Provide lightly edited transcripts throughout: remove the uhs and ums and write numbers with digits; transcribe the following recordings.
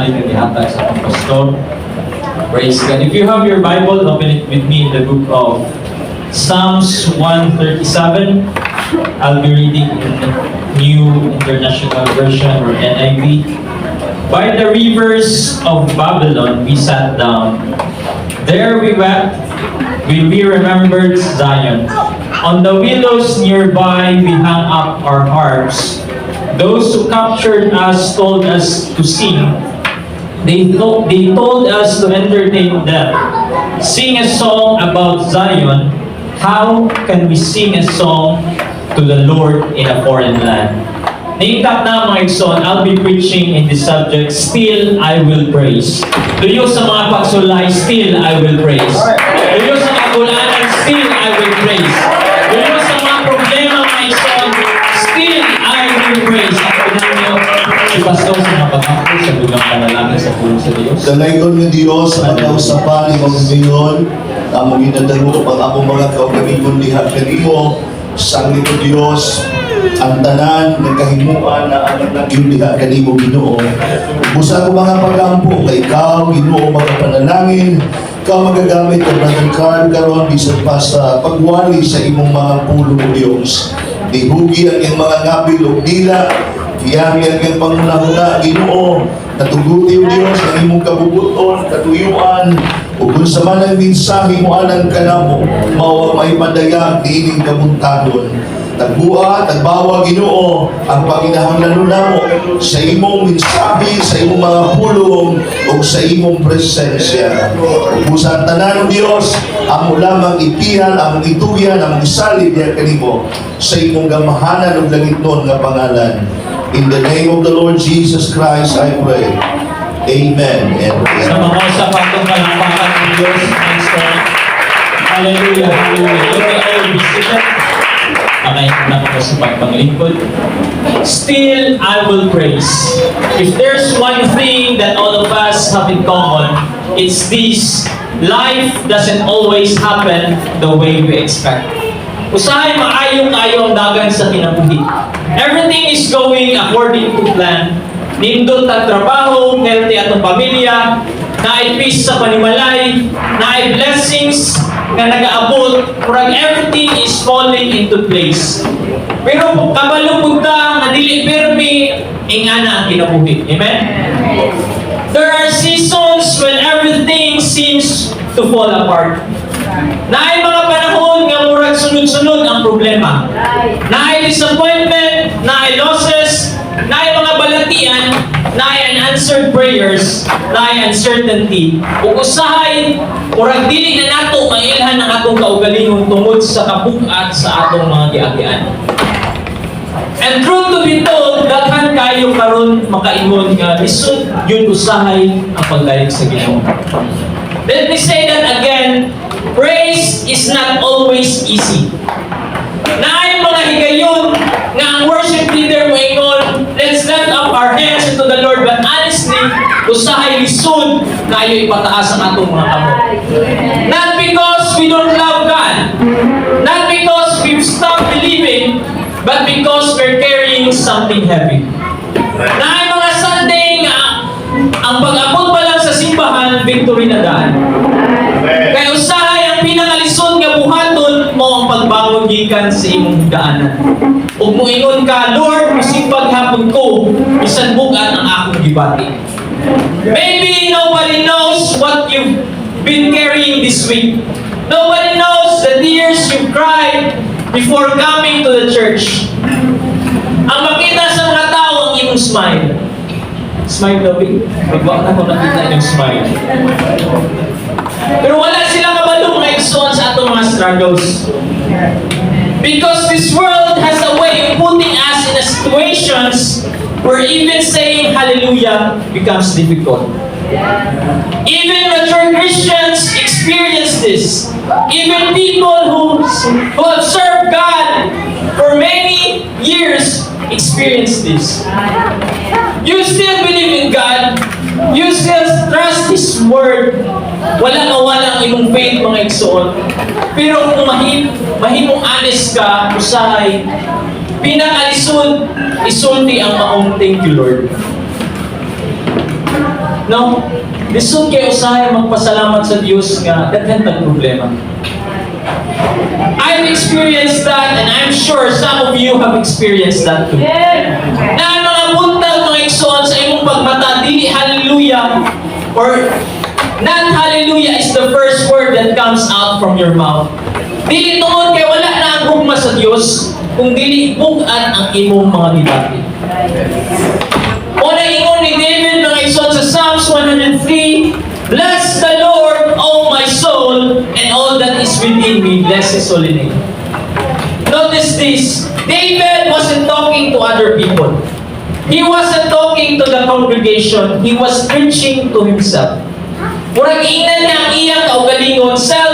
nasalig na dihatag sa akong pastor. Praise God. If you have your Bible, open it with me in the book of Psalms 137. I'll be reading in the New International Version or NIV. By the rivers of Babylon we sat down. There we wept, we remembered Zion. On the willows nearby we hung up our harps. Those who captured us told us to sing. They told us to entertain them. Sing a song about Zion. How can we sing a song to the Lord in a foreign land? Naitap na mga igsoon, I'll be preaching in this subject, Still I Will Praise. Tuyo sa mga pagsulay, Still I Will Praise. Tuyo sa kagulanan, Still I Will Praise. Tuyo sa mga problema mga igsoon, Still I Will Praise. Ako ninyo, si Pastor sa mga pagkakot sa bugang panalangin sa puno sa Diyos. Dalaygon ng Diyos sa pagkausapan ni Panginoon, among ginadalo pag among mga kaugalingon diha kanimo, sang nito Diyos, ang tanan ng kahimuan na anak ng iyong diha kanimo Ginoo. Busa ko mga pagampo kay ikaw Ginoo magapanalangin, ikaw magagamit ang Brother Carl karon bisan pa sa pagwali sa imong mga pulo Diyos. Dihugi ang iyong mga ngabil o dila, iyami ang iyong pangunahuna Ginoo, natuguti o Diyos ang imong kabubuton, katuyuan, o kung sa man ang minsahe mo anang kanamo, mao may padayag diining kamuntagon. Tagbuha, tagbawa Ginoo ang paginahanglan namo sa imong mensahe, sa imong mga pulong o sa imong presensya. Busa tanan Dios, amo lamang ipihan, amo ituyan, amo isalib diha kanimo sa imong gamahanan ug langitnon nga pangalan. In the name of the Lord Jesus Christ, I pray. Amen and Sa amen. mga sapatong kalampakan ng Diyos, thanks God. Hallelujah, hallelujah. You may all be seated. Pakainin na ko sa pagpanglingkod. Still, I will praise. If there's one thing that all of us have in common, it's this: life doesn't always happen the way we expect. Usahay maayo kayo ang dagan sa kinabuhi. Everything is going according to plan. Nindot ang trabaho, healthy atong pamilya, naay peace sa panimalay, naay blessings nga nag-aabot, murag everything is falling into place. Pero kabalupod ta nga dili pirmi, ingana ang kinabuhi. Amen? There are seasons when everything seems to fall apart. Naay mga panahon nga murag sunod-sunod ang problema. Naay disappointment, naay losses, naay mga balatian, naay unanswered prayers, naay uncertainty. Ug usahay, murag dili na nato mailhan ang atong kaugalingon tungod sa kabugat sa atong mga giagian. And truth to be told, daghan kayo karon makaingon nga lisod yun usahay ang pagdayeg sa Ginoo. Let me say that again, praise is not always easy. Naay mga higayon nga ang worship leader mo ingon, let's lift up our hands into the Lord, but honestly, usahay lisod kayo ipataas ang atong mga kamot. Not because we don't love God, not because we've stopped believing, but because we're carrying something heavy. Naay mga Sunday nga ang pag-abot pa lang sa simbahan, victory na daan. Kaya usahay ang pinakalisod nga buhaton mo ang pagbangon gikan sa imong daanan. Ug moingon ka, Lord, musigbag hapon ko, bisan bugat ang akong gibati. Maybe nobody knows what you've been carrying this week. Nobody knows the tears you've cried before coming to the church. Ang makita sa mga tao ang imong smile. Smile daw, babe. Magwak na kung nakita yung smile. Pero wala silang kabalo mga igsoon sa atong mga struggles. Because this world has a way of putting us in a situations where even saying hallelujah becomes difficult. Even mature Christians experience this. Even people who have served God for many years experience this. You still believe in God. You still trust His Word. Wala ang imong faith mga igsoon. Pero kung mahimong honest ka, usahay, pinakalisod, isulti ang maong thank you Lord. No? Lisod kayo usahay magpasalamat sa Diyos nga daghan tag problema. I've experienced that, and I'm sure some of you have experienced that too. Na ang mga buntag, mga igsoon sa imong pagmata, dili hallelujah, or not hallelujah is the first word that comes out from your mouth. Dili tungod kay wala na ang gugma sa Dios, kung dili bugan ang imong mga dibati. Una ingon ni David mga igsoon sa Psalms 103, "Bless the Lord, O my soul, and all that is within me, bless His holy name." Notice this, David wasn't talking to other people. He wasn't talking to the congregation. He was preaching to himself. Murag ingnan niya ang iyang kaugalingon, self,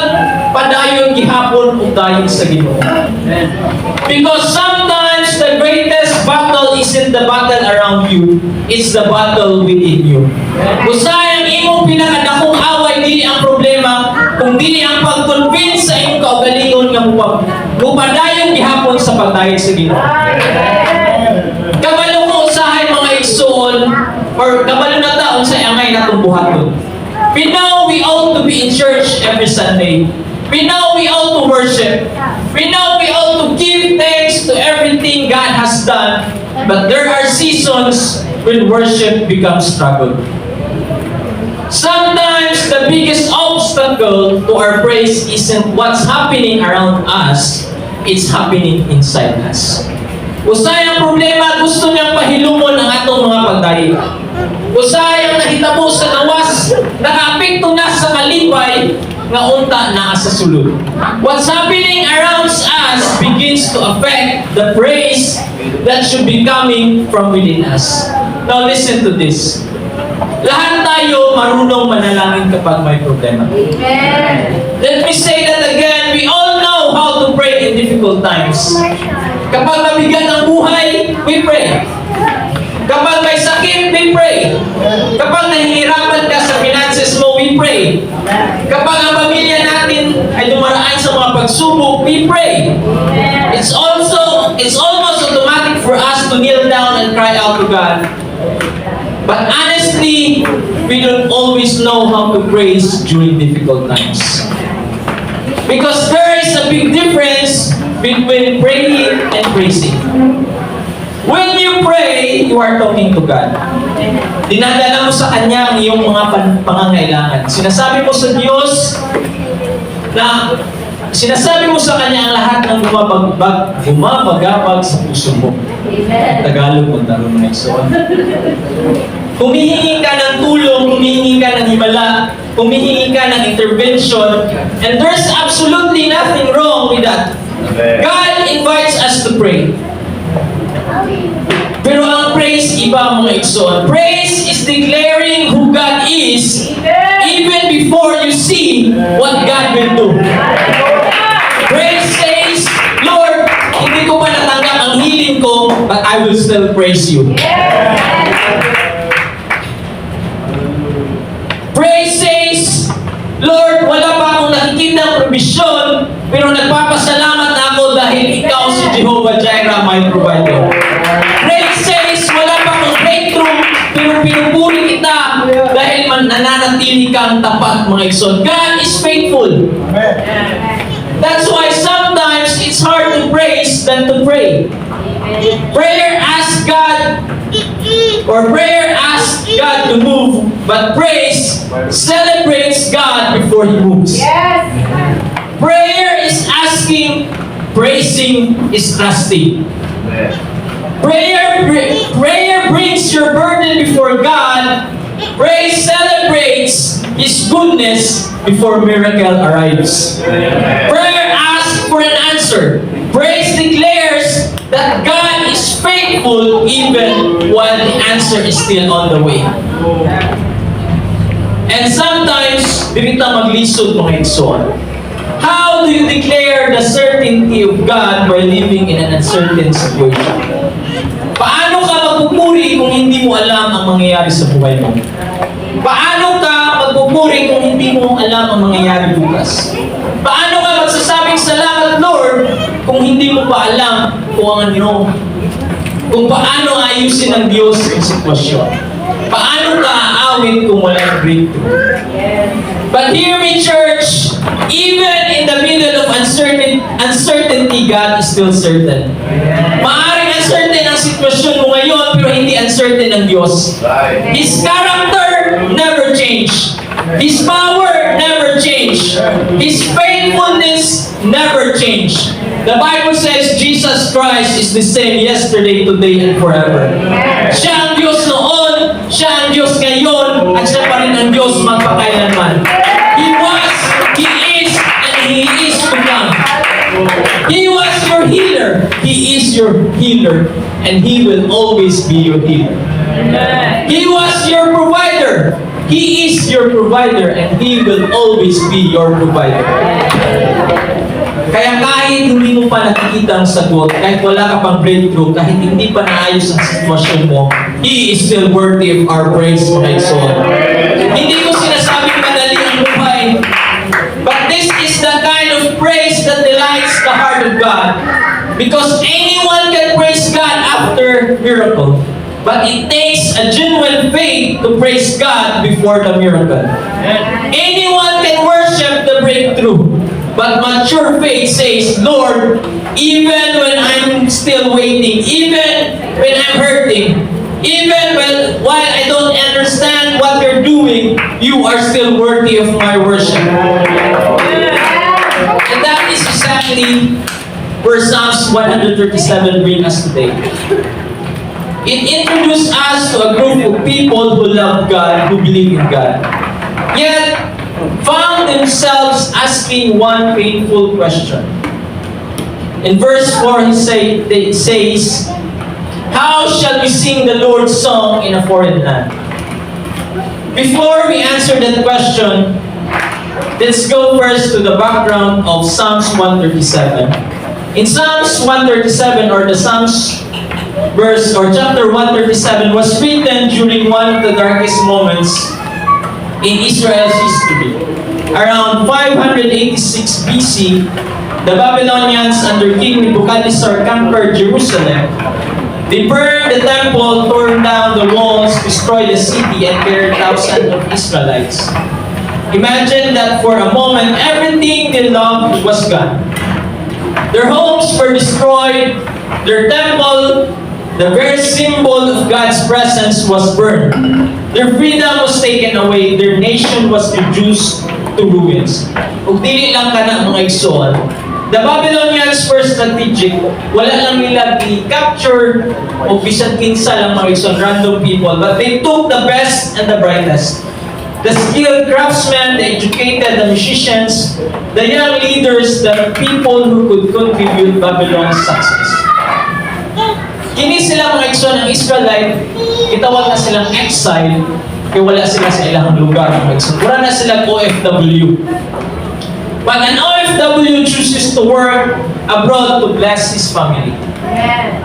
padayon gihapon ug dayon sa Ginoo. Because sometimes the greatest battle isn't the battle around you, it's the battle within you. Usay ang imong pinakadakong away, dili ang problema, kung dili ang pag-convince sa imong kaugalingon nga mupadayon gihapon sa pagdayon sa Ginoo. Kabalo mo usahay mga igsoon, or kabalo na taon sa angay natong buhaton. We know we ought to be in church every Sunday. We know we ought to worship. We know we ought to give thanks to everything God has done. But there are seasons when worship becomes struggle. Sometimes the biggest obstacle to our praise isn't what's happening around us, it's happening inside us. Usay ang problema, gusto niyang pahilumon ang atong mga pagdayo. Usay ang nahitabo sa gawas, nakaapekto na sa kalipay, nga unta na sa sulod. What's happening around us begins to affect the praise that should be coming from within us. Now listen to this. Lahat tayo marunong manalangin kapag may problema. Let me say that again, we all know how to pray in difficult times. Kapag mabigat ang buhay, we pray. Kapag may sakit, we pray. Kapag nahihirapan ka sa finances mo, we pray. Kapag ang pamilya natin ay dumaraan sa mga pagsubok, we pray. It's almost automatic for us to kneel down and cry out to God. But honestly, we don't always know how to praise during difficult times. Because there is a big difference between praying and praising. When you pray, you are talking to God. Dinadala mo sa Kanya ang iyong mga pangangailangan. Sinasabi mo sa Diyos na sinasabi mo sa Kanya ang lahat ng bumabagabag sa puso mo. Tagalog mo taro mga igsoon. Humihingi ka ng tulong, humihingi ka ng himala, humihingi ka ng intervention, and there's absolutely nothing wrong with that. God invites us to pray. Pero ang praise, iba mga igsoon. Praise is declaring who God is even before you see what God will do. Praise says, Lord, hindi ko pa natanggap ang healing ko, but I will still praise you. Praise says, Lord, wala pa akong nakikita ang provision, pero nagpapasalamat na ako dahil ikaw si Jehovah Jireh, my provider. Praise says, wala pa akong breakthrough, pero pinupuri kita dahil nananatili kang tapat, mga igsoon. God is faithful. That's why sometimes it's hard to praise than to pray. Prayer asks God to move, but praise celebrates God before He moves. Prayer is asking, praising is trusting. Prayer brings your burden before God. Praise celebrates His goodness before miracle arrives. Prayer asks for an answer. Praise declares that God is faithful even while the answer is still on the way. And sometimes, dito maglisod mga igsoon. How do you declare the certainty of God while living in an uncertain situation? Paano ka magpupuri kung hindi mo alam ang mangyayari sa buhay mo? Paano ka magpupuri kung hindi mo alam ang mangyayari bukas? Paano ka magsasabing salamat, Lord, kung hindi mo pa alam kung paano ayusin ng Diyos ang sitwasyon? Paano ka awit kung walang breakthrough. But hear me, church, even in the middle of uncertainty, God is still certain. Maaring uncertain ang sitwasyon mo ngayon, pero hindi uncertain ang Diyos. His character never changed. His power never changed. His faithfulness never changed. The Bible says Jesus Christ is the same yesterday, today, and forever. Siya ang Diyos noon, siya ang Diyos ngayon, at siya pa rin ang Diyos magpakailanman. He was, He is, and He is to come. He was your healer, He is your healer, and He will always be your healer. He was your provider, He is your provider, and He will always be your provider. Kaya kahit hindi mo pa nakikita ang sagot, kahit wala ka pang breakthrough, kahit hindi pa naayos ang sitwasyon mo, He is still worthy of our praise, my soul. Hindi ko sinasabing madali ang buhay, but this is the kind of praise that delights the heart of God. Because anyone can praise God after miracle, but it takes a genuine faith to praise God before the miracle. Anyone can worship the breakthrough, but mature faith says, Lord, even when I'm still waiting, even when I'm hurting, even while I don't understand what you're doing, you are still worthy of my worship. And that is exactly where Psalms 137 brings us today. It introduced us to a group of people who love God, who believe in God, yet found themselves asking one painful question. In verse 4, it says, how shall we sing the Lord's song in a foreign land? Before we answer that question, let's go first to the background of Psalms 137. In Psalms 137, or the Psalms verse or chapter 137 was written during one of the darkest moments in Israel's history. Around 586 BC, the Babylonians under King Nebuchadnezzar conquered Jerusalem. They burned the temple, tore down the walls, destroyed the city, and killed thousands of Israelites. Imagine that for a moment, everything they loved was gone. Their homes were destroyed, their temple, the very symbol of God's presence, was burned. Their freedom was taken away, their nation was reduced to ruins. Kung dili lang ka na mga igsoon, the Babylonians were strategic. Wala lang nila i-capture o bisan kinsa lang mga igsoon, random people, but they took the best and the brightest. The skilled craftsmen, the educated, the musicians, the young leaders, the people who could contribute Babylon's success. Kini sila mga igsoon ng Israelite, itawag na silang exile, kaya wala sila sa ilang lugar. Wala na silang OFW. But an OFW chooses to work abroad to bless his family.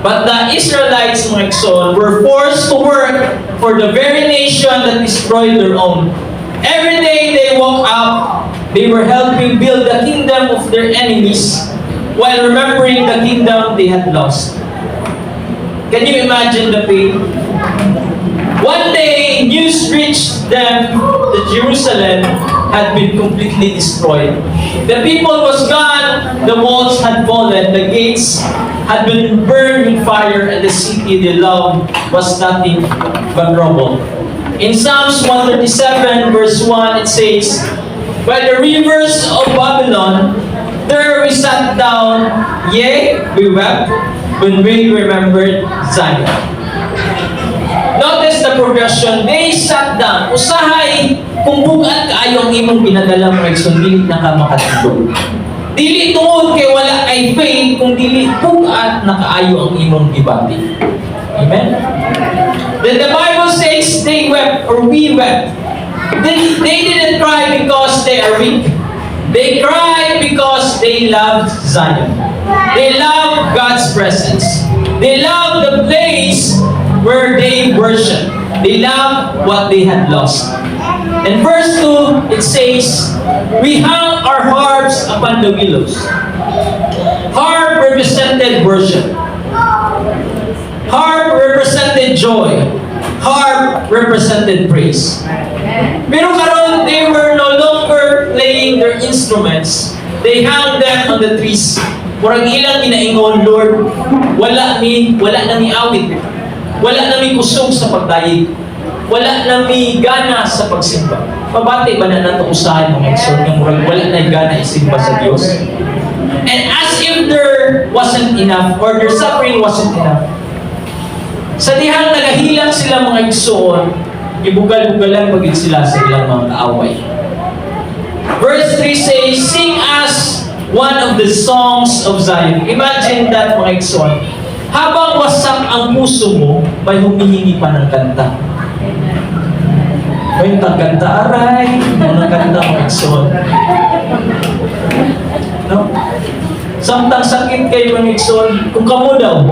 But the Israelites, mga igsoon, were forced to work for the very nation that destroyed their own. Every day they woke up, they were helping build the kingdom of their enemies while remembering the kingdom they had lost. Can you imagine the pain? One day, news reached them that Jerusalem had been completely destroyed. The people was gone, the walls had fallen, the gates had been burned with fire, and the city they loved was nothing but rubble. In Psalms 137 verse 1, it says, by the rivers of Babylon, there we sat down, yea, we wept, when we remembered Zion. Notice the progression. They sat down. Usahay, kung bugat kaayo ang imong pinadala mo, dili na ka makatulog. Dili tungod kay wala ay faith, kung dili bugat na kaayo ang imong gibati. Amen? Then the Bible says they wept, or we wept. They didn't cry because they are weak. They cried because they loved Zion. They loved God's presence. They loved the place where they worship. They loved what they had lost. In verse 2, it says, we hung our harps upon the willows. Harp represented worship. Harp represented joy. harp represented praise. Pero karon, they were no longer playing their instruments. They hung them on the trees. Murag ilang ginaingon, Lord, wala na mi awit. Wala na mi kusog sa pagdayeg. Wala na mi gana sa pagsimba. Pabati ba na nato usahay mga igsoon nga murag wala na gana isimba sa Dios. And as if there wasn't enough or their suffering wasn't enough. Sa dihang nagahilang sila mga igsoon, ibugal-bugalan pagid sila sa ilang mga kaaway. Verse 3 says, sing us one of the songs of Zion. Imagine that mga igsoon. Habang wasak ang puso mo, may humihingi pa ng kanta. May kanta, aray, mga kanta mga igsoon. No? Samtang sakit kayo mga igsoon, kung kamo daw,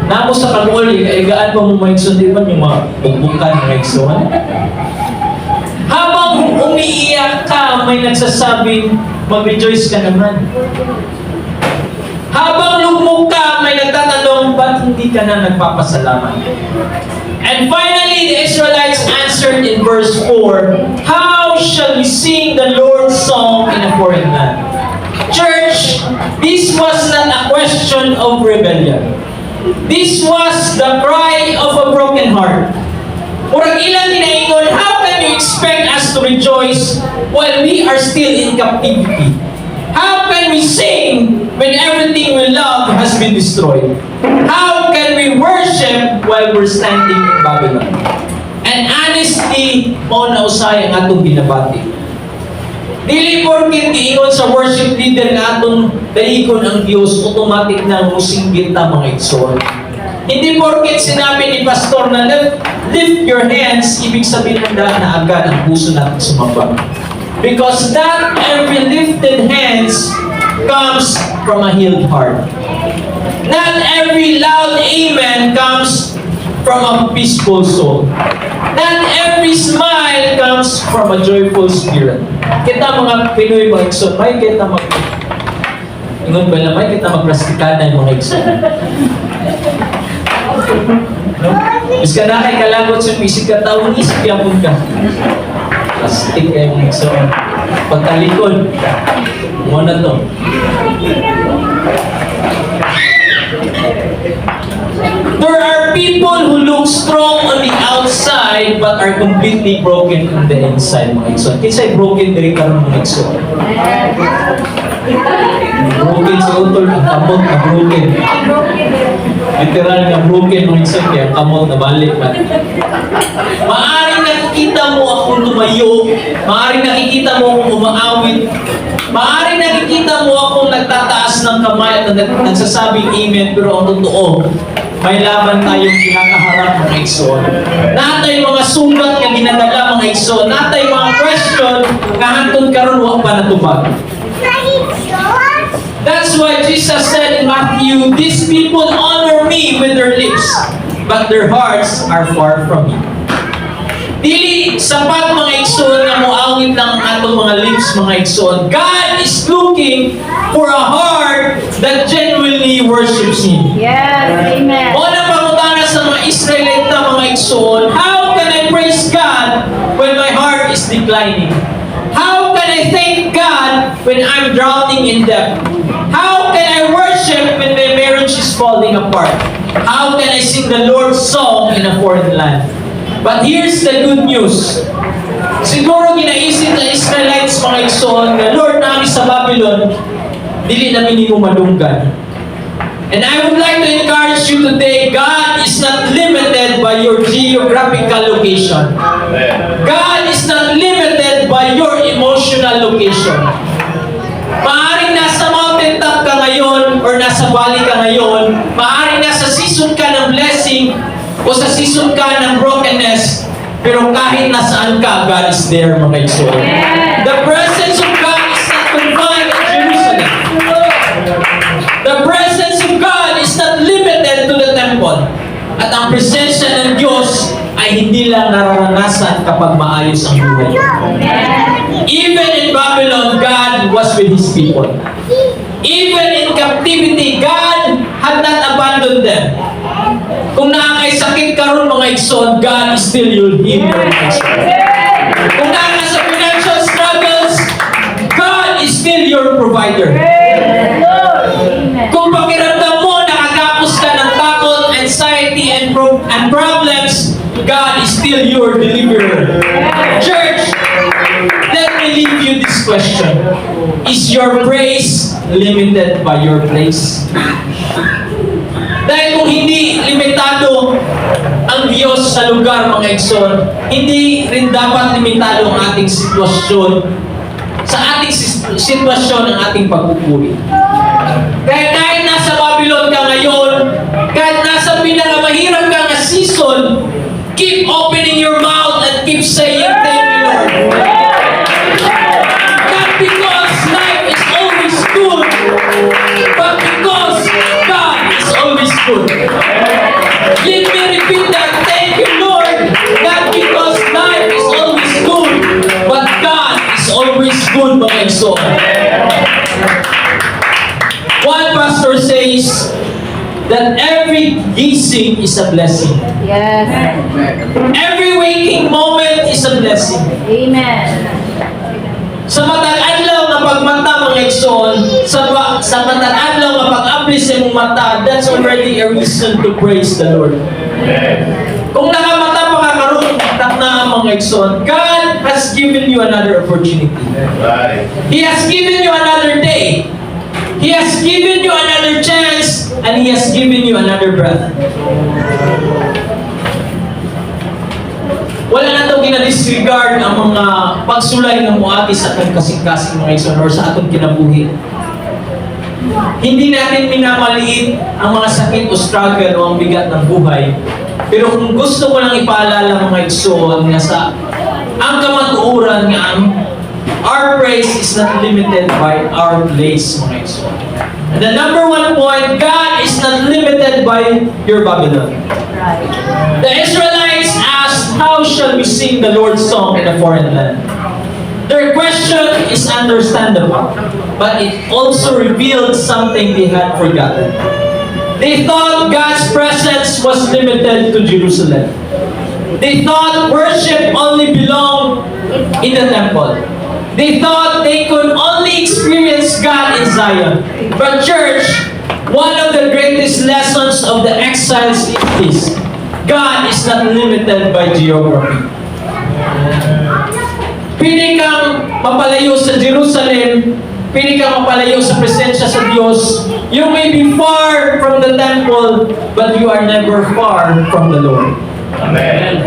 namo sa kaguli, kaigaan pa mo mga igsoon, di ba yung mga bugbukan mga igsoon? Habang umiiyak ka, may nagsasabing, mag-rejoice ka naman. Habang lugmok ka, may nagtatanong, ba't hindi ka na nagpapasalamat? And finally, the Israelites answered in verse 4, how shall we sing the Lord's song in a foreign land? Church, this was not a question of rebellion. This was the cry of a broken heart. Murag ilang ginaingon, how can you expect us to rejoice while we are still in captivity? How can we sing when everything we love has been destroyed? How can we worship while we're standing in Babylon? And honestly, mao na usay ang atong binabati. Dili porket giingon sa worship leader nga atong daikon ang Dios, automatic na musinggit ta mga igsoon. Hindi porket sinabi ni pastor na lift your hands, ibig sabihin na agad ang puso natin sumamba. Because not every lifted hands comes from a healed heart. Not every loud amen comes from a peaceful soul. Not every smile comes from a joyful spirit. Kita mga Pinoy mga igsoon, may kita ingon ba na may kita magplastikanan mga igsoon. No? Bis ka na kay kalagot sa pisig ka taon, isip yapon ka. Plastic kayo mga igsoon. Pagkalikod, muna to. There are people who look strong on the outside but are completely broken on the inside mga igsoon. Kinsay broken diri karon mga igsoon? Broken sa utol, ang kamot na broken. Literal na broken mga igsoon, kaya ang kamot na balik man. Maaring nakikita mo akong lumayo, maaring nakikita mo akong umaawit, maaring nakikita mo akong nagtataas ng kamay at nagsasabing amen, pero ang totoo, may laban tayong kinakaharap mga igsoon. Natay mga sugat nga ginadala mga igsoon. Natay mga question nga hantod karon wa pa natubag. That's why Jesus said in Matthew, these people honor me with their lips, but their hearts are far from me. Dili sapat mga igsoon nga moawit lang ang atong mga lips mga igsoon. God is looking for a heart that genuinely worships Him. Yes, amen. Una pangutana sa mga Israelite na mga igsoon, how can I praise God when my heart is declining? How can I thank God when I'm drowning in debt? How can I worship when my marriage is falling apart? How can I sing the Lord's song in a foreign land? But here's the good news. Siguro ginaisip na Israelites mga igsoon na Lord namin sa Babylon, dili namin mo madunggan. And I would like to encourage you today, God is not limited by your geographical location. God is not limited by your emotional location. Maaring nasa mountaintop ka ngayon or nasa valley ka ngayon, maaring nasa season ka ng blessing o sa season ka ng brokenness, pero kahit nasaan ka, God is there mga igsoon. The presence of God is not confined to Jerusalem. The presence of God is not limited to the temple. At ang presensya ng Diyos ay hindi lang nararanasan kapag maayos ang buhay. Even in Babylon, God was with His people. Even in captivity, God had not abandoned them. Kung nakakaisakit ka ron mga igsoon, God is still your healer mga igsoon. Kung nakakasa financial struggles, God is still your provider. Kung pakiramdam mo, nakagapos ka ng takot, anxiety, and problems, God is still your deliverer. Church, let me leave you this question. Is your praise limited by your place? Dahil kung hindi limitado ang Diyos sa lugar mga igsoon, hindi rin dapat limitado ang ating sitwasyon sa ating sitwasyon ng ating pagpupuri. Kaya kahit nasa Babylon ka ngayon, kahit nasa pinakamahirap ka na season, keep opening your mouth and keep saying, thank you, Lord. Not because life is always good, but because God is always good. Let me repeat that. Thank you, Lord. Not because life is always good, but God is always good, mga igsoon. One pastor says that every gising is a blessing. Yes. Every waking moment is a blessing. Amen. Sa matag-adlaw nga pagmata mga igsoon, sa matag-adlaw nga pag-apply sa imong mata, that's already a reason to praise the Lord. Kung nakamata pa ka karon na mga igsoon, God has given you another opportunity. He has given you another day. He has given you another chance, and He has given you another breath. Wala na itong ginadisregard ang mga pagsulay ng muati sa atong kasing-kasing mga igsoon or sa atong kinabuhi. Hindi natin minamaliit ang mga sakit o struggle o ang bigat ng buhay. Pero kung gusto ko lang ipaalala mga igsoon nga sa ang kamatuoran nga ang our praise is not limited by our place mga igsoon. And the number one point, God is not limited by your Babylon. Right. The Israelites asked, how shall we sing the Lord's song in a foreign land? Their question is understandable, but it also revealed something they had forgotten. They thought God's presence was limited to Jerusalem. They thought worship only belonged in the temple. They thought they could only experience God in Zion. But church, one of the greatest lessons of the exiles is this: God is not limited by geography. Pili kang mapalayo sa Jerusalem, pili kang mapalayo sa presensya sa Diyos. You may be far from the temple, but you are never far from the Lord. Amen.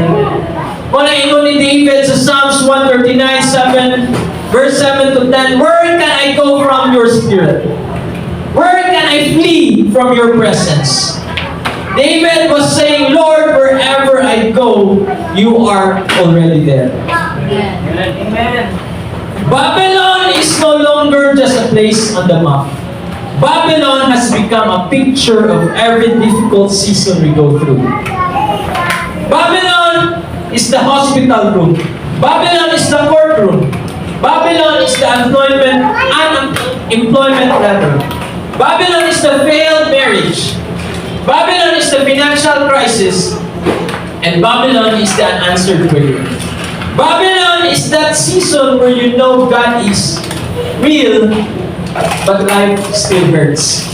Wala ingon ni David sa Psalms 139:7, verse 7 to 10, where can I go from your spirit? Where can I flee from your presence? David was saying, Lord, wherever I go, you are already there. Amen. Babylon is no longer just a place on the map. Babylon has become a picture of every difficult season we go through. Babylon is the hospital room. Babylon is the courtroom. Babylon is the unemployment letter. Babylon is the failed marriage. Babylon is the financial crisis. And Babylon is the unanswered prayer. Babylon is that season where you know God is real, but life still hurts.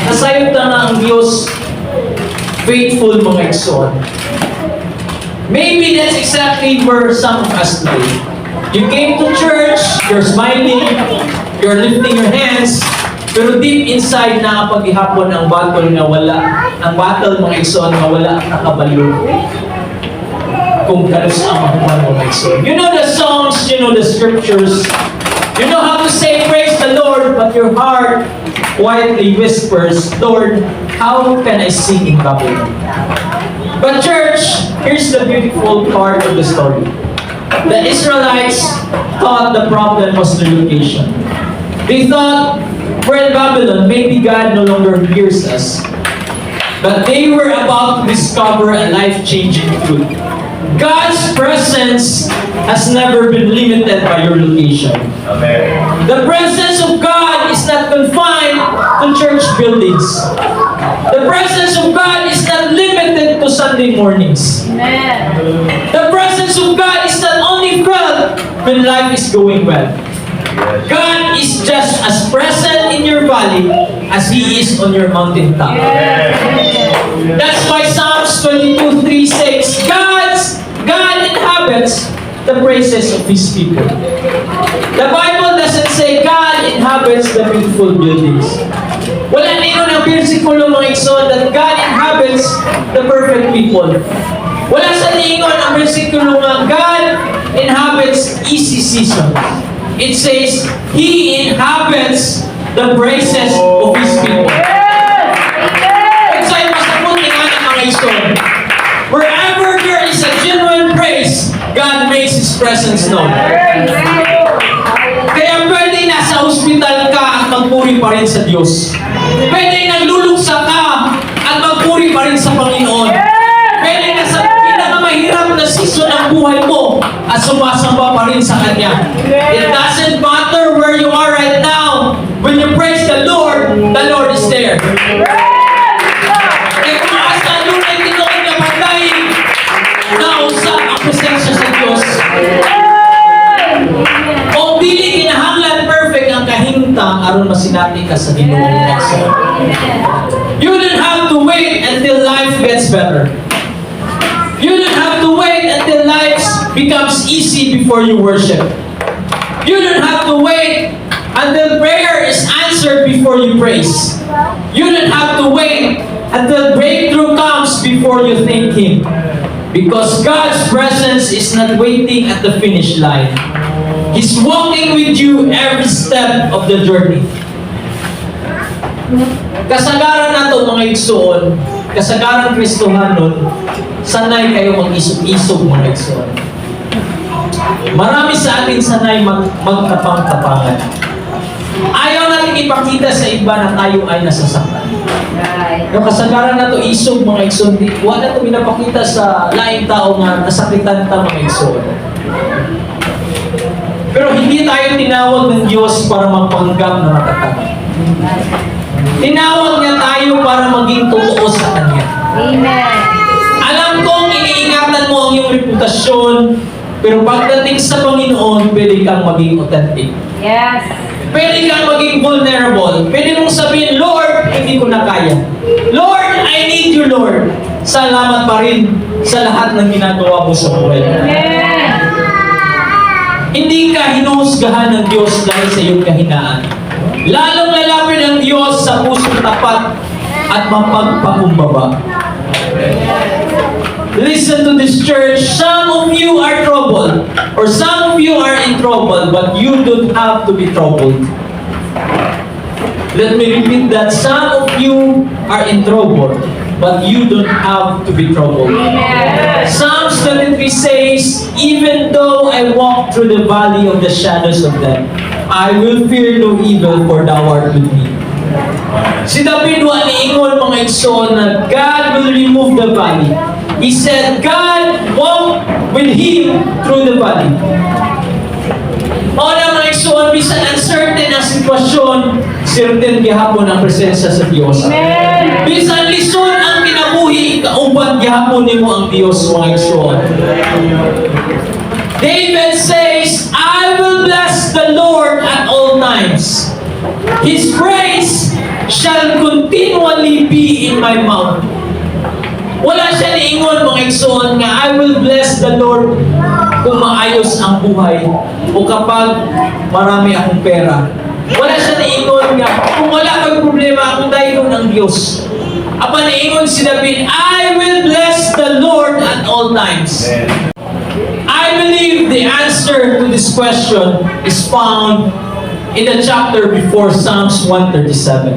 Nasayot na ang Diyos, faithful mga igsoon. Maybe that's exactly where some of us today. You came to church, you're smiling, you're lifting your hands, pero deep inside nakapaghihapon ang battle na wala, ang battle mga igsoon na wala ang nakabalo. Kung kanus ang mahuman mga igsoon. You know the songs, you know the scriptures, you know how to say praise the Lord, but your heart quietly whispers, Lord, how can I sing in Babylon? But church, here's the beautiful part of the story. The Israelites thought the problem was the location. They thought, we're in Babylon, maybe God no longer hears us. But they were about to discover a life-changing truth. God's presence has never been limited by your location. Amen. The presence of God is not confined to church buildings. The presence of God is not limited to Sunday mornings. Amen. The presence of God is not only felt when life is going well. God is just as present in your valley as He is on your mountaintop. That's why Psalms 22:3 says, God inhabits the praises of His people. The Bible doesn't say God inhabits the beautiful buildings. Wala nino ng versikulo mga igsoon that God inhabits the perfect people. Wala sa ningon ang versikulo nga God inhabits easy seasons. It says, He inhabits the praises of His people. Kung sa'yo masabot ni mga igsoon, wherever there is a genuine praise, God makes His presence known. Kaya pwede nasa ospital ka at magpuri pa rin sa Diyos. Pwede nagluluksa ka at magpuri pa rin sa Panginoon. Pwede nasa pinakamahirap na season ng buhay mo at sumasamba pa rin sa Kanya. It doesn't matter where you are right now. When you praise the Lord is there. Kaya kung asa lunay tinuod nga pagday, nausap ang presensya sa Diyos. Kung dili kinahanglan perfect ang kahimtang aron masinati ka sa Ginoong Hesus. You don't have to wait until life gets better. You don't have to wait until life becomes easy before you worship. You don't have to wait until prayer is answered before you praise. You don't have to wait until breakthrough comes before you thank Him. Because God's presence is not waiting at the finish line. He's walking with you every step of the journey. Kasagaran nato mga igsoon, kasagaran Kristohanon, sanay kayo mag-isog-isog mga igsoon. Marami sa atin sanay magkapang-kapangan. Ayaw natin ipakita sa iba na tayo ay nasasaktan. Yung kasagaran na to isog mga igsoon, wala to pinapakita sa laing tao nga nasakitan ta mga igsoon. Pero hindi tayo tinawag ng Diyos para magpanggap na nakatanga. Tinawag niya tayo para maging totoo sa Kanya. Amen. Alam kong iniingatan mo ang iyong reputasyon, pero pagdating sa Panginoon, pwede kang maging authentic. Yes. Pwede kang maging vulnerable. Pwede mong sabihin, Lord, hindi ko na kaya. Lord, I need you, Lord. Salamat pa rin sa lahat ng ginagawa mo sa buhay. Amen. Hindi ka hinuhusgahan ng Diyos dahil sa iyong kahinaan. Lalong lalapit ang Diyos sa pusong tapat at mapagpakumbaba. Listen to this church. Some of you are troubled, or some of you are in trouble, but you don't have to be troubled. Let me repeat that. Some of you are in trouble, but you don't have to be troubled. Amen. Psalms 23 says, even though I walk through the valley of the shadows of death, I will fear no evil, for thou art with me. Si David wa niingon mga igsoon na God will remove the valley. He said, God walked with him through the valley. O na mga igsoon, bisan uncertain ang sitwasyon, certain gihapon ang presensya sa Diyos. Amen. Bisan lisod ang kinabuhi, kauban gihapon nimo ang Diyos mga igsoon. David says, I will bless the Lord at all times. His praise shall continually be in my mouth. Wala siya niingon mga igsoon nga I will bless the Lord kung maayos ang buhay o kapag marami akong pera. Wala siya niingon nga kung wala kang problema akong dayon ng Diyos. Apa niingon si David, I will bless the Lord at all times. I believe the answer to this question is found in the chapter before Psalms 137.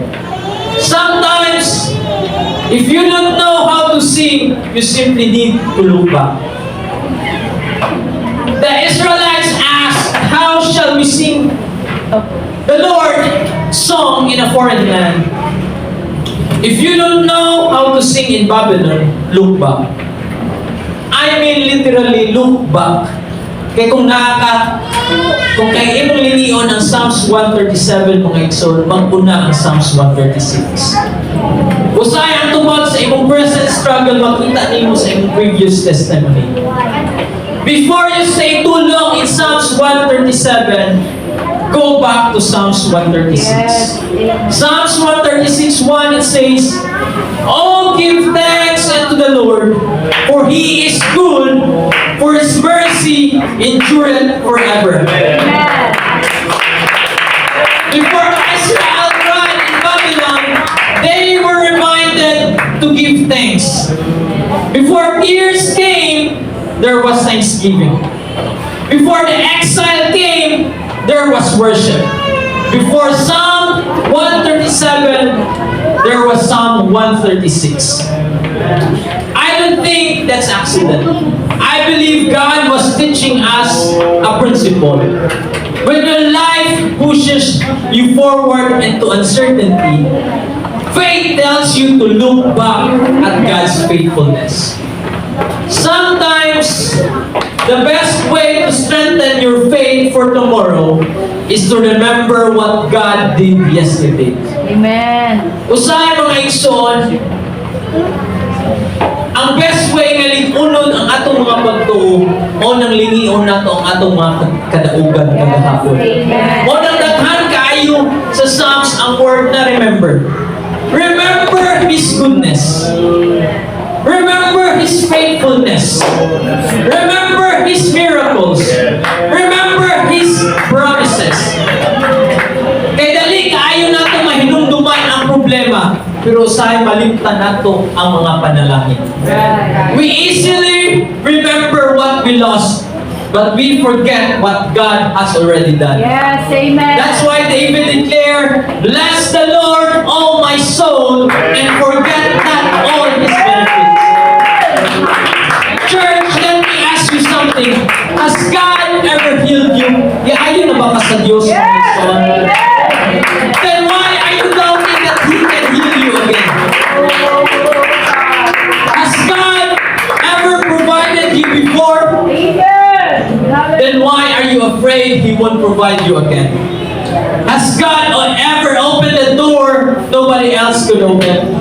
Sometimes, if you don't know how to sing, you simply need to look back. The Israelites asked, how shall we sing the Lord song in a foreign land? If you don't know how to sing in Babylon, look back. I mean literally look back. Kaya kung kay imong linion ang Psalms 137 mga igsoon, mag-una ang Psalms 136. Usay ang about sa imong present struggle, makita nimo sa imong previous testimony. Before you stay too long in Psalms 137, go back to Psalms 136. Psalms 136:1, it says, "Oh, give thanks unto the Lord, for He is good, for His mercy endureth forever." Amen. Before Israel arrived in Babylon, they were reminded to give thanks. Before tears came, there was thanksgiving. Before the exile came, there was worship. Before Psalm 137, there was Psalm 136. I don't think that's accident. I believe God was teaching us a principle. When your life pushes you forward into uncertainty, faith tells you to look back at God's faithfulness. Sometimes, the best way to strengthen your faith for tomorrow is to remember what God did yesterday. Amen. Usahay mga igsoon, ang best way nga lingunon ang atong mga pagtuo o nang lingion nato ang atong mga kadaugan kagahapon. Amen. O nang daghan kaayo sa Psalms ang word na remember. Remember His goodness. Remember His faithfulness. Remember His miracles. Remember His promises. Kay dali kaayo nato mahinumduman ang problema, pero usahay malimtan nato ang mga panalangin. We easily remember what we lost, but we forget what God has already done. Yes, amen. That's why David declared, "Bless the Lord, O my soul, and forget not all His benefits." Church, let me ask you something. Has God ever healed you? Ayaw na ba ka sa Diyos? Yes, amen. Then why are you doubting that He can heal you again? Has God ever provided you before? Amen. Then why are you afraid He won't provide you again? Has God ever opened a door nobody else could open?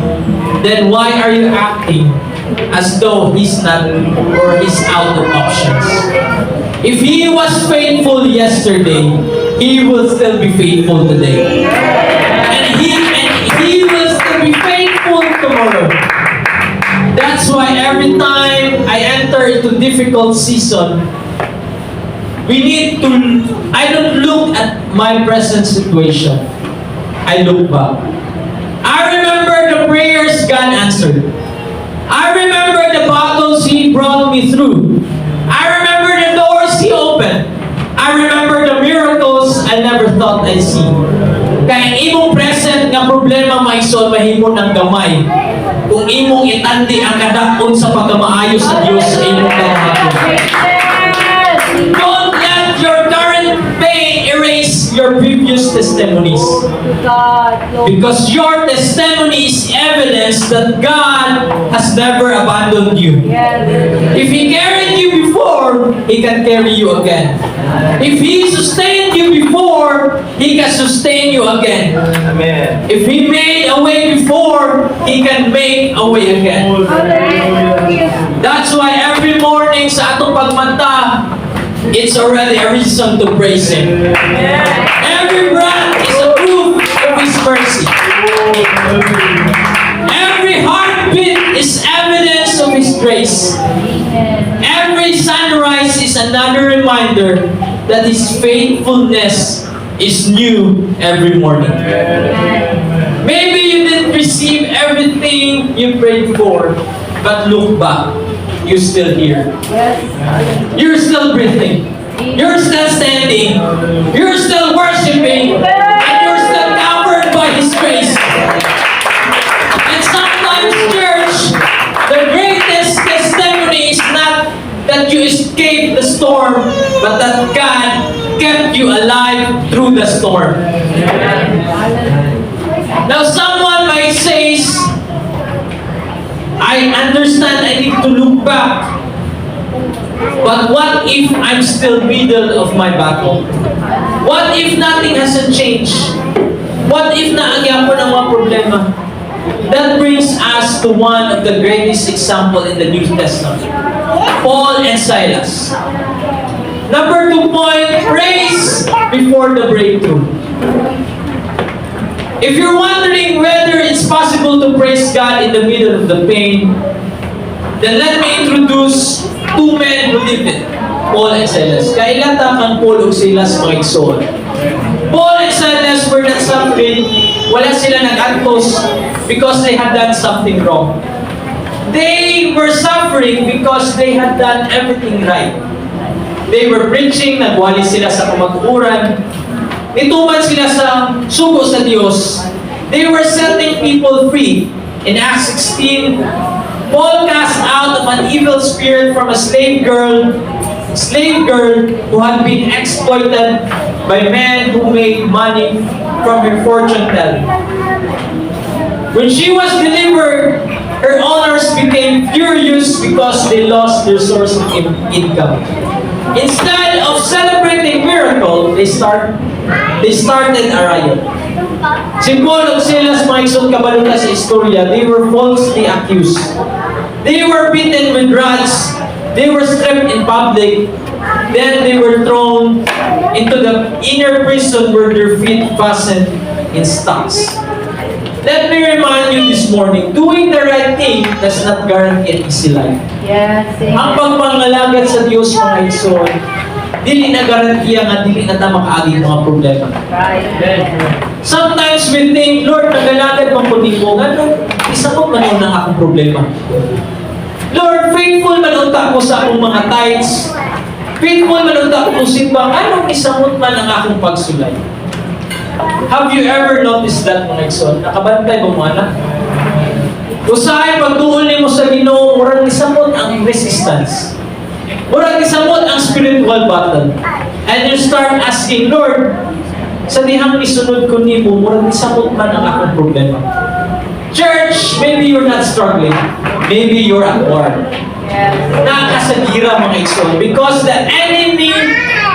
Then why are you acting as though He's not or He's out of options? If He was faithful yesterday, He will still be faithful today. And He will still be faithful tomorrow. That's why every time I enter into difficult season, I don't look at my present situation. I look back. I remember the prayers God answered. I remember the battles He brought me through. I remember the doors He opened. I remember the miracles I never thought I'd see. Kaya imong present nga problema maison mahimo ng gamay. Kung imong itandi ang kadakon sa pagkamaayo sa Dios sa imong kahapon. Don't let your current pain erase your previous testimonies. God, Lord. Because your testimony is evidence that God has never abandoned you. Yes. If He carried you before, He can carry you again. If He sustained you before, He can sustain you again. Amen. If He made a way before, He can make a way again. Hallelujah. That's why every morning sa atong pagmanta, it's already a reason to praise Him. Every breath is a proof of His mercy. Every heartbeat is evidence of His grace. Amen. Every sunrise is another reminder that His faithfulness is new every morning. Amen. Maybe you didn't receive everything you prayed for, but look back, you're still here. Yes. You're still breathing. You're still standing. You're still worshiping. And you're still covered by His grace. And sometimes, church, the greatest testimony is not that you escaped the storm, but that God kept you alive through the storm. Now, someone might say, I understand I need to look back. But what if I'm still middle of my battle? What if nothing hasn't changed? What if naagyapon ang mga problema? That brings us to one of the greatest example in the New Testament. Paul and Silas. Number 2 point, praise before the breakthrough. If you're wondering whether it's possible to praise God in the middle of the pain, then let me introduce 2 men who did it. Paul and Silas. Kailata kang Paul o Silas mga igsoon. Paul and Silas were not suffering. Wala sila nag-antos because they had done something wrong. They were suffering because they had done everything right. They were preaching, nagwali sila sa kamag-uran, nituman sila sa sugo sa Diyos. They were setting people free. In Acts 16, Paul cast out of an evil spirit from a slave girl who had been exploited by men who made money from her fortune telling. When she was delivered, her owners became furious because they lost their source of income. Instead of celebrating miracle, they started a riot. Si Paul o Silas, mga isong kabaluta sa istorya, they were falsely accused. They were beaten with rods. They were stripped in public. Then they were thrown into the inner prison where their feet fastened in stocks. Let me remind you this morning, doing the right thing does not guarantee an easy life. Yes. Ang pagpangalagat sa Diyos, mga igsoon, dili na garantiya nga dili na ta makaagi mga problema. Right. Sometimes we think, Lord, nagalagad man po nimo, ngano isabot man yun ang akong problema. Lord, faithful man unta ko sa akong mga tithes. Faithful man unta ko simba, anong isabot man ang akong pagsulay. Have you ever noticed that, mga igsoon? Nakabantay mo mo anak? Usahay pagtuon nimo sa Ginoo, murag isabot ang resistance. Murag isabot ang spiritual battle. And you start asking, Lord, sa dihang isunod ko nimo, murag isabot man ang akong problema. Church, maybe you're not struggling. Maybe you're at war. Yes. Nakasagira, mga igsoon, because the enemy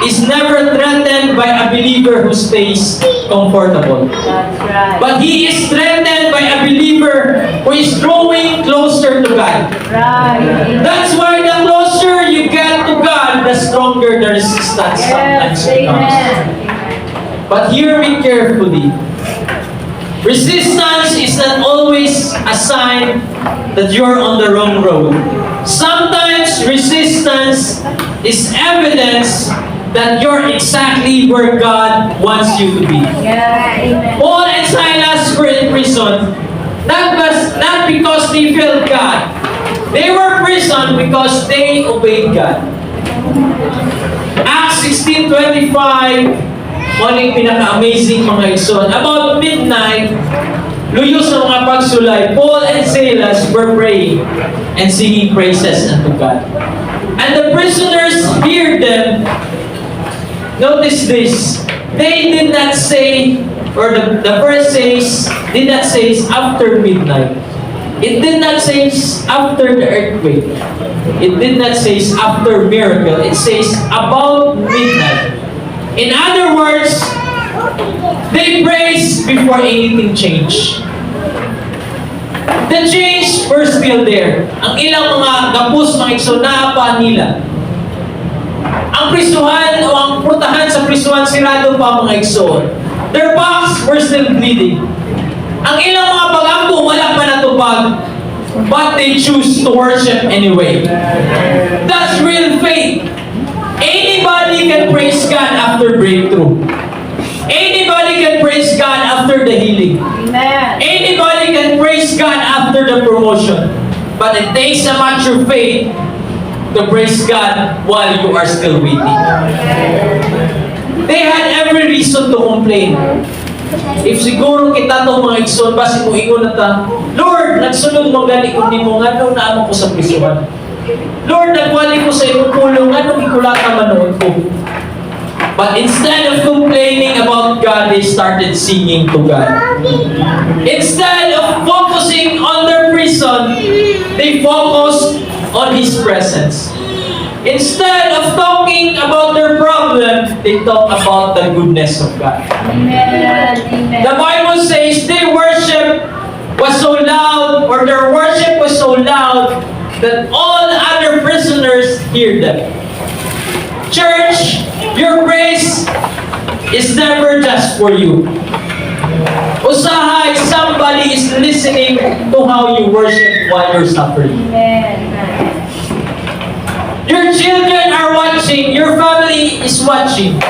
is never threatened by a believer who stays comfortable. That's right. But he is threatened by a believer who is growing closer to God. Right. That's why the closer you get to God, the stronger the resistance sometimes Yes. becomes. Amen. But hear me carefully. Resistance is not always a sign that you're on the wrong road. Sometimes resistance is evidence that you're exactly where God wants you to be. Yeah. Amen. Paul and Silas were in prison, not because they failed God. They were in prison because they obeyed God. Acts 16:25, muling pinaka-amazing mga igsoon. About midnight, luyos ng mga pagsulay, Paul and Silas were praying and singing praises unto God. And the prisoners heard them. Notice this. They did not say, or the verse says, did not say after midnight. It did not say after the earthquake. It did not say after miracle. It says about midnight. In other words, they praised before anything changed. The change were still there. Ang ilang mga gapos, mga igsonapa nila. Ang prisuhan o ang purtahan sa prisuhan sirado pa, mga igsoon. Their backs were still bleeding. Ang ilang mga pagampo wala pa natupag, but they choose to worship anyway. That's real faith. Anybody can praise God after breakthrough. Anybody can praise God after the healing. Amen. Anybody can praise God after the promotion. But it takes a mature faith to praise God while you are still waiting. They had every reason to complain. If siguro kita to mga igsoon, basi mo ingon na ta, Lord, nagsunod mo gani kung di mo nga daw naamang ko sa prisuhan. Lord, nagwali ko sa iyong pulong, anong ikulata manood ko? But instead of complaining about God, they started singing to God. Instead of focusing on their prison, they focused on His presence. Instead of talking about their problem, they talk about the goodness of God. Amen. Amen. The Bible says their worship was so loud or their worship was so loud that all other prisoners hear them. Church, your praise is never just for you. Usahay, somebody is listening to how you worship while you're suffering. Amen. Your children are watching. Your family is watching.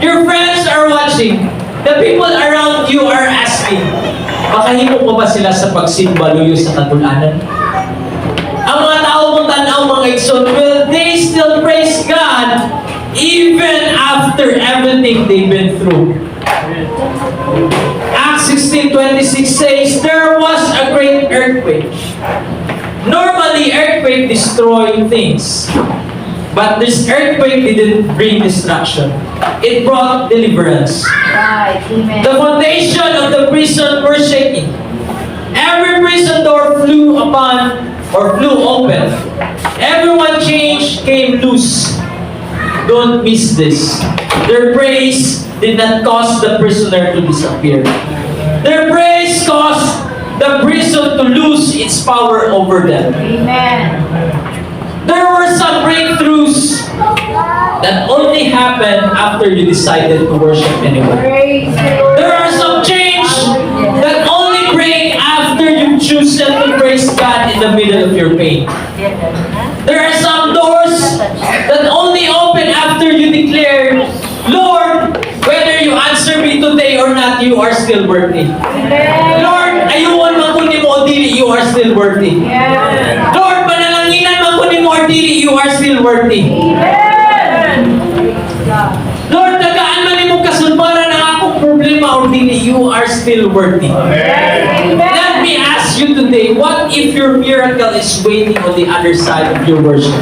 Your friends are watching. The people around you are asking, makahimo pa ba sila sa pagsimba luyo sa katulanan? Ang mga tao mong tanaw, mga igsoon, will they still praise God even after everything they've been through? Acts 16:26 says, there was a great earthquake. Normally, earthquake destroy things. But this earthquake didn't bring destruction. It brought deliverance. Right. Amen. The foundation of the prison were shaking. Every prison door flew open. Everyone changed, came loose. Don't miss this. Their praise did not cause the prisoner to disappear. Their praise caused the prison to lose its power over them. Amen. There were some breakthroughs that only happened after you decided to worship anyway. Praise the Lord. There are some change that only break after you choose to praise God in the middle of your pain. There are some doors that only open after you declare, Lord, whether you answer me today or not, you are still worthy. Amen. Lord, ayuan man ko ni mo o dili, you are still worthy. Yes. Lord, panalanginan man ko ni mo or dili, you are still worthy. Amen. Lord, nagaan man ni mo kasulbaran ang akong problema or dili, you are still worthy. Amen. Let me ask you today, what if your miracle is waiting on the other side of your worship?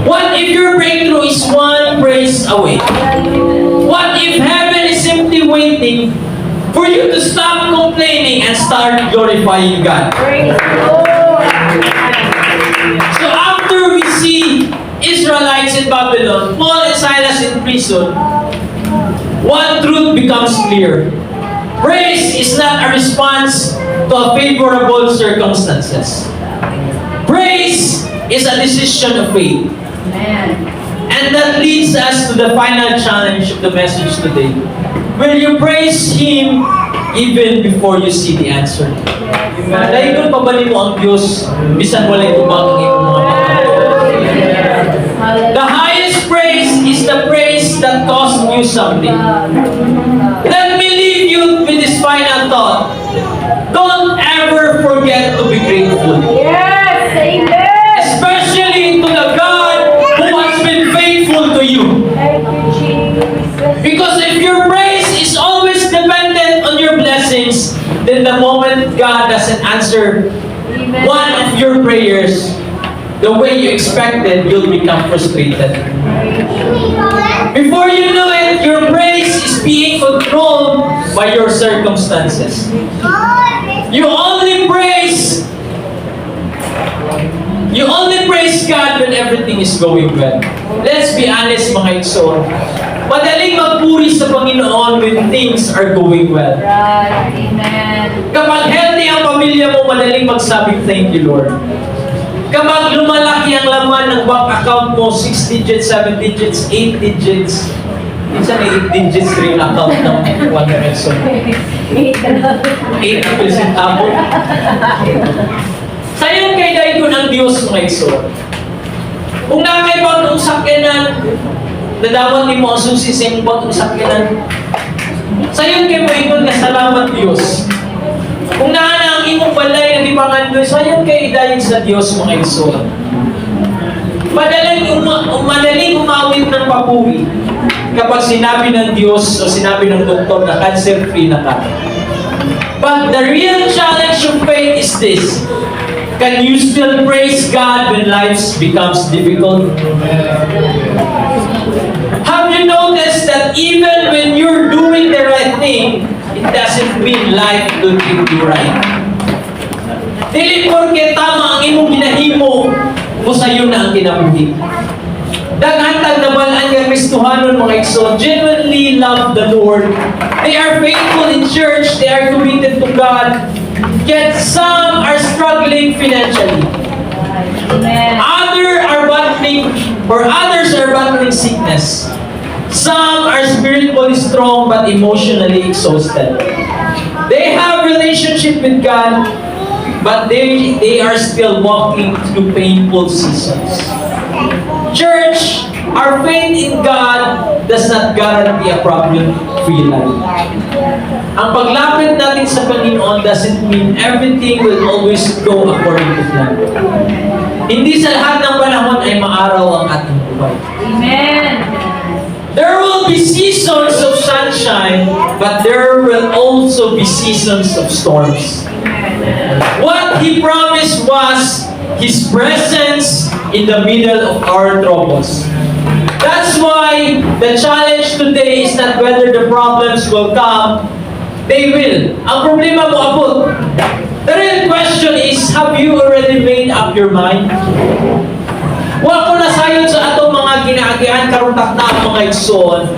What if your breakthrough is one praise away? What if heaven is simply waiting for you to stop complaining and start glorifying God? Praise the Lord. So after we see Israelites in Babylon, Paul and Silas in prison, one truth becomes clear. Praise is not a response to a favorable circumstances. Praise is a decision of faith. Amen. And that leads us to the final challenge of the message today. Will you praise Him even before you see the answer? Dahil kung pabalik mo ang Diyos, bisan walay tubang ang iyong mga The highest praise is the praise that cost you something. Let me leave you with this final thought. Don't ever forget to be grateful. Yes. Amen. Especially to the God who has been faithful to you. Thank you, Jesus. Because if your praise is always dependent on your blessings, then the moment God doesn't answer Amen. one of your prayers the way you expected, you'll become frustrated. Before you know it, your praise is being controlled by your circumstances. You only praise God when everything is going well. Let's be honest, mga igsoon. Madaling magpuri sa Panginoon when things are going well. Right. Amen. Kapag healthy ang pamilya mo, madaling magsabing thank you, Lord. Kapag lumalaki ang laman ng bank account mo, 6 digits, 7 digits, 8 digits, minsan 8 digits rin ang account ng 1 peso. 8 na presentable. Sayang kay dahil ko ng Diyos, mga iso. Kung nakakaibang ng sakyanan, nadawat ni mo ang susi sa iyong bagong sakyanan. Sayang kay mo ikon nga salamat Diyos. Kung naana ang imong balay na di pangandoy, sayang kay dahil sa Diyos, mga iso. Madaling umawit ng papuwi kapag sinabi ng Diyos o sinabi ng doktor na cancer-free na ka. But the real challenge of faith is this. Can you still praise God when life becomes difficult? Have you noticed that even when you're doing the right thing, it doesn't mean life will treat you right? Dili porke tama ang imong ginahimo, mo sayo na ang kinabuhi. Daghantag na balaan nga Kristohanon, mga igsoon, genuinely love the Lord. They are faithful in church, they are committed to God. Yet some are struggling financially. Amen. Others are battling sickness. Some are spiritually strong but emotionally exhausted. They have relationship with God, but they are still walking through painful seasons. Church, our faith in God does not guarantee a problem-free life. Ang paglapit natin sa Panginoon doesn't mean everything will always go according to plan. Hindi sa lahat ng panahon ay maaraw ang ating buhay. Amen. There will be seasons of sunshine, but there will also be seasons of storms. What He promised was His presence in the middle of our troubles. That's why the challenge today is not whether the problems will come. They will. Ang problema mo abot. The real question is, have you already made up your mind? Wa ko na sayon sa atong mga ginaagian karon takta ang mga igsoon.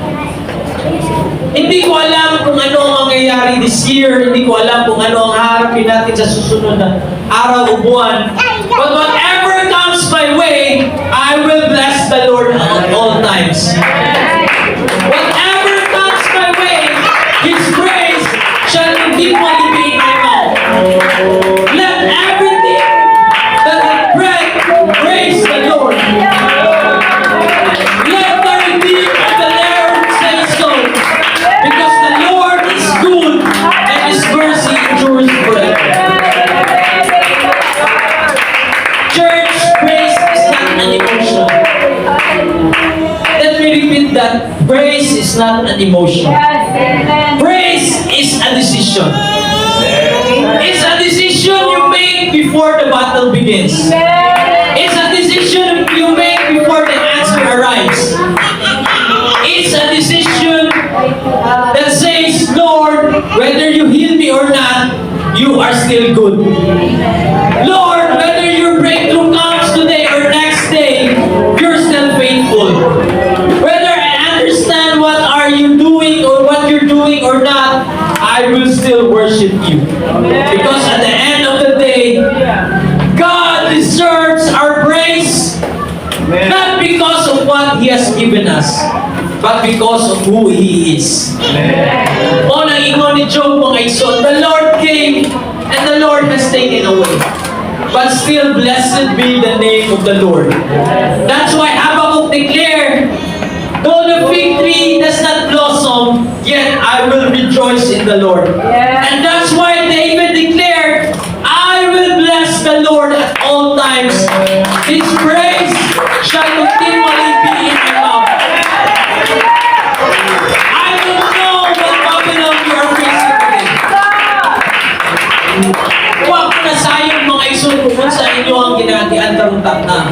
Hindi ko alam kung ano ang mangyayari this year. Hindi ko alam kung ano ang haharapin natin sa susunod na araw o buwan. But whatever comes my way, I will bless the Lord at all times. Whatever comes my way, His praise shall continually be in my mouth. Let everything that hath breath praise the Lord. Let the redeemed of the Lord say so, because the Lord is good and His mercy endures forever. Church, praise is not an emotion. Let me repeat that. Praise is not an emotion. Yes, amen. Praise is a decision. It's a decision you make before the battle begins. It's a decision you make before the answer arrives. It's a decision that says, Lord, whether you heal me or not, you are still good. Lord, whether your breakthrough comes today or next day, you're still faithful. Whether I understand what are you doing or what you're doing or not, I will still worship you. Because at the end of the day, God deserves our praise, not because of what He has given us, but because of who He is. O nang ingon ni Job mga igsoon, the Lord came and the Lord has taken away. But still, blessed be the name of the Lord. That's why Habakkuk declared, though the fig tree does not blossom, yet I will rejoice in the Lord. And that's why David declared, I will bless the Lord at all times. His praise shall continually be in my mouth. I don't know what Babylon you are facing today. Huwag na sayang mga igsoon kung sa inyo ang ginatian karuntak na.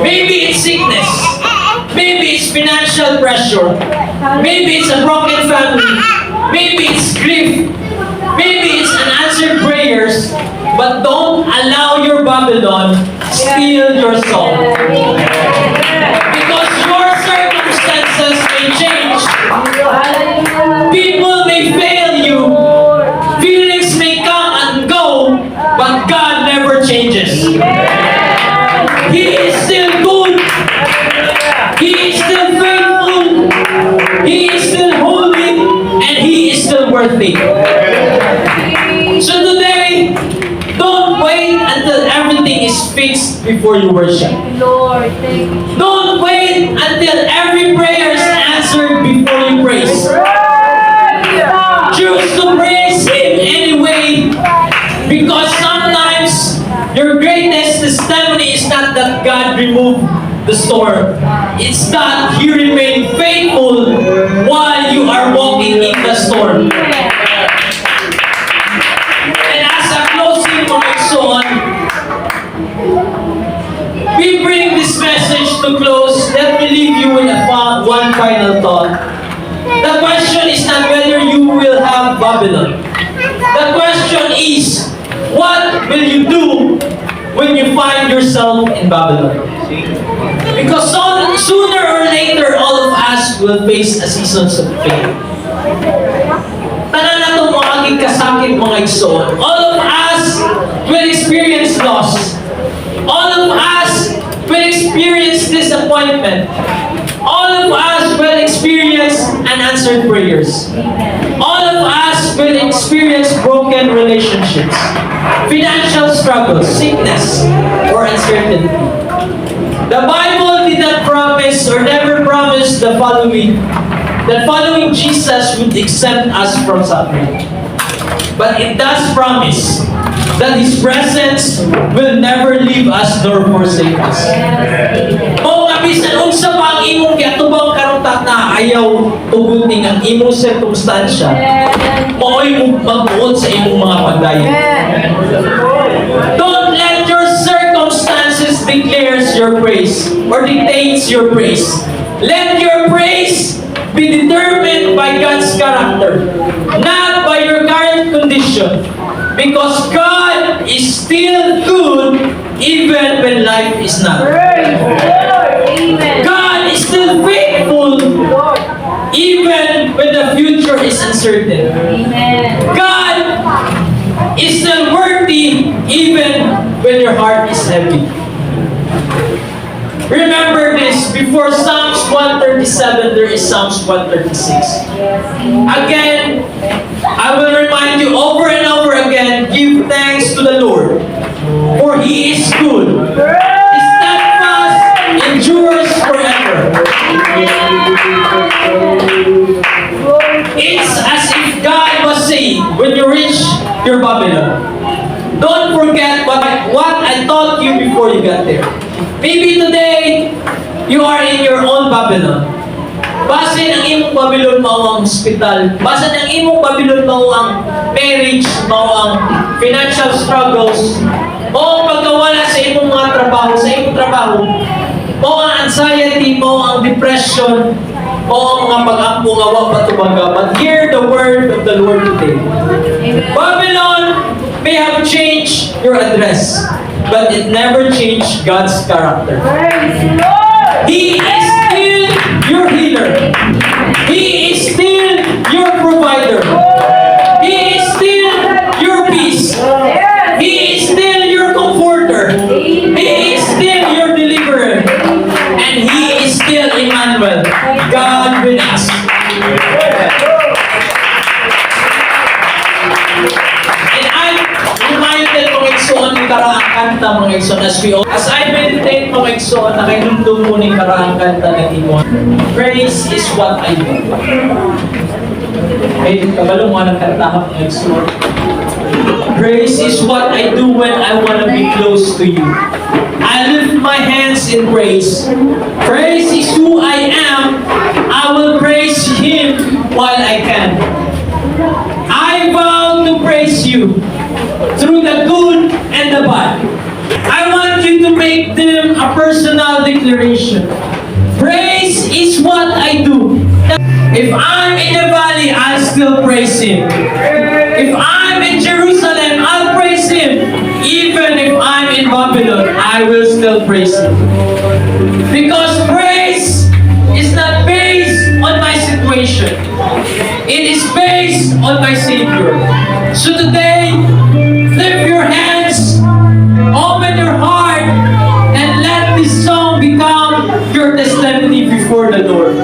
Maybe it's sickness. Maybe it's financial pressure. Maybe it's a broken family. Maybe it's grief. Maybe it's unanswered prayers. But don't allow your Babylon steal your soul. Because your circumstances may change. People may fail you. Feelings may come and go. But God never changes. He is still good. He is still faithful. He is still holy. And He is still worthy. So today, don't wait until everything is fixed before you worship. Lord, thank you. Don't wait until every prayer is answered before you praise. Choose to praise Him anyway, because sometimes your greatest testimony is not that God removed the storm. It's that He remained faithful while you are walking in the storm. And as a closing mga igsoon, we bring this message to close. Let me leave you with one final thought. The question is not whether you will have Babylon. The question is, what will you do when you find yourself in Babylon? Because sooner or later, all of us will face a seasons of pain. Tanan na itong mga kasakit mga igsoon. All of us experience loss. All of us will experience disappointment. All of us will experience unanswered prayers. All of us will experience broken relationships, financial struggles, sickness, or uncertainty. The Bible did not promise or never promised the following, that following Jesus would exempt us from suffering. But it does promise that His presence will never leave us nor forsake us. O nga bisan unsa pa ang imong giatubang karutak na ayaw tuguting ang imong sirkumstansya, mao'y mo magbuot sa imong mga pagdayon. Don't let your circumstances declares your praise or dictates your praise. Let your praise be determined by God's character, not by your current condition. Because God is still good even when life is not. Amen. God is still faithful even when the future is uncertain. Amen. God is still worthy even when your heart is heavy. Remember this, before Psalms 137, there is Psalms 136. Again, I will remind you over and over again, give thanks to the Lord, for He is good. His steadfast endures forever. It's as if God was saying, when you reach your Babylon, don't forget what I taught you before you got there. Maybe today, you are in your own Babylon. Basin ang imong Babylon mao ang hospital. Basin ang imong Babylon mao ang marriage, mao ang financial struggles, mao ang pagkawala sa imong mga trabaho, sa imong trabaho, mao ang anxiety, mao ang depression, mao ang mga pag-ampo nga wa patubaga. But hear the word of the Lord today. Babylon may have changed your address, but it never changed God's character. Praise the Lord. He is still your healer. He is still your provider. He is still your peace. Yes. He is still your comforter. He is still your deliverer. And He is still Emmanuel, God with us. And I'm reminded mga igsoon ng karaang kanta mga igsoon as I meditate mga igsoon na kay nundong mo ng karaang kanta ng imo. Praise is what I do. Ay, kabalong mga nagkanta mga igsoon. Praise is what I do when I want to be close to you. I lift my hands in praise. Praise is who I am. I will praise Him while I can. I vow to praise you through the good and the bad. I want you to make them a personal declaration. Praise is what I do. If I'm in the valley, I'll still praise Him. If I'm in Jerusalem, I'll praise Him. Even if I'm in Babylon, I will still praise Him. Because praise is not based on my situation. It is based on my Savior. So today, lift your hands, open your heart, and let this song become your testimony before the Lord.